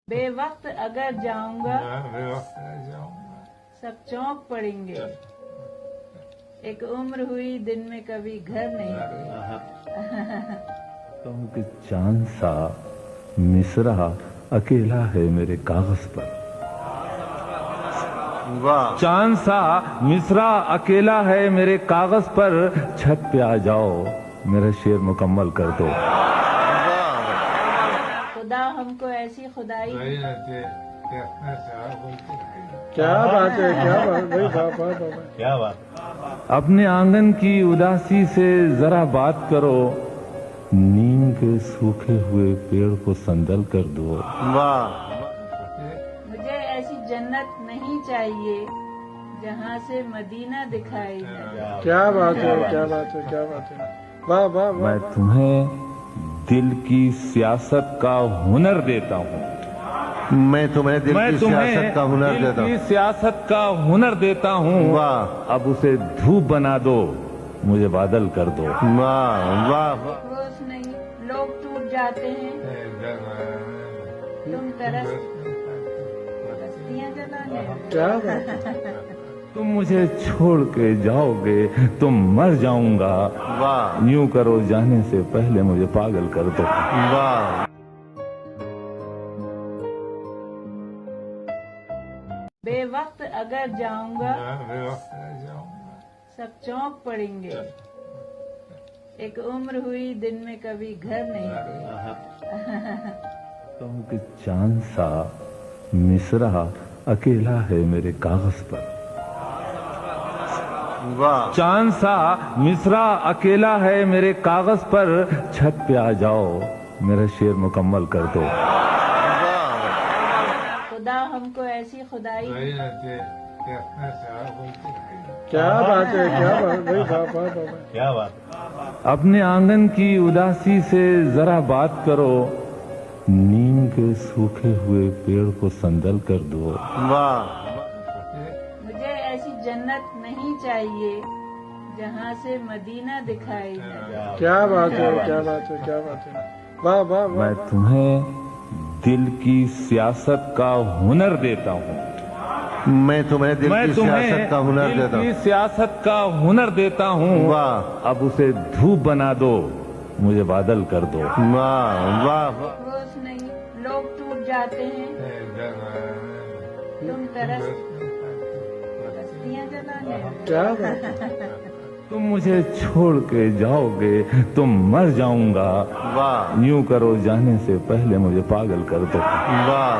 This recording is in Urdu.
بے وقت اگر جاؤں گا بے وقت جاؤں گا سب چونک پڑیں گے، ایک عمر ہوئی دن میں کبھی گھر نہیں گئے۔ کہوں کہ چاند سا مصرع اکیلا ہے میرے کاغذ پر، واہ چاند سا مصرع اکیلا ہے میرے کاغذ پر، چھت پہ آ جاؤ میرا شعر مکمل کر دو۔ خدا ہم کو ایسی خدائی وہی رہتے کہنا چاہ بولتے کیا بات ہے، کیا بات بھائی، بابا کیا بات اپنے آنگن کی اداسی سے ذرا بات کرو، نیم کے سوکھے ہوئے پیڑ کو سندل کر دو۔ واہ مجھے ایسی جنت نہیں چاہیے جہاں سے مدینہ دکھائی جائے۔ کیا بات ہے، کیا بات ہے، کیا بات ہے، واہ واہ میں واہ۔ تمہیں دل کی سیاست کا ہنر دیتا ہوں، میں تمہیں دل میں کی تمہیں سیاست کا ہنر دل دیتا کی ہوں۔ سیاست کا ہنر دیتا ہوں۔ واہ اب اسے دھوپ بنا دو، مجھے بادل کر دو۔ واہ واہ روز نہیں لوگ ٹوٹ جاتے ہیں، تم طرح بستیاں جلانے لگے۔ کیا بات ہے، تم مجھے چھوڑ کے جاؤ گے تو مر جاؤں گا، واہ یوں کرو جانے سے پہلے مجھے پاگل کر دو۔ واہ بے وقت اگر جاؤں گا بے وقت جاؤں گا سب چونک پڑیں گے، ایک عمر ہوئی دن میں کبھی گھر نہیں گئے۔ کہوں کہ چاند سا مصرع اکیلا ہے میرے کاغذ پر، واہ چاند سا مصرع اکیلا ہے میرے کاغذ پر، چھت پہ آ جاؤ میرا شعر مکمل کر دو۔ خدا ہم کو ایسی خدائی وہی رہتے کہنا چاہ بولتے کیا بات ہے، کیا بات بھائی، بابا کیا بات اپنے آنگن کی اداسی سے ذرا بات کرو، نیم کے سوکھے ہوئے پیڑ کو سندل کر دو۔ واہ مجھے ایسی جنت نہیں چاہیے جہاں سے مدینہ دکھائی جائے۔ کیا بات ہے، کیا بات ہے، کیا بات ہے، واہ واہ میں واہ۔ تمہیں دل کی سیاست کا ہنر دیتا ہوں، میں تمہیں دل میں کی تمہیں سیاست کا ہنر دل دیتا کی ہوں۔ سیاست کا ہنر دیتا ہوں۔ واہ اب اسے دھوپ بنا دو، مجھے بادل کر دو۔ واہ واہ روز نہیں لوگ ٹوٹ جاتے ہیں، تم طرح بستیاں جلانے لگے۔ کیا بات ہے، تم مجھے چھوڑ کے جاؤ گے تو مر جاؤں گا، واہ یوں کرو جانے سے پہلے مجھے پاگل کر دو۔ واہ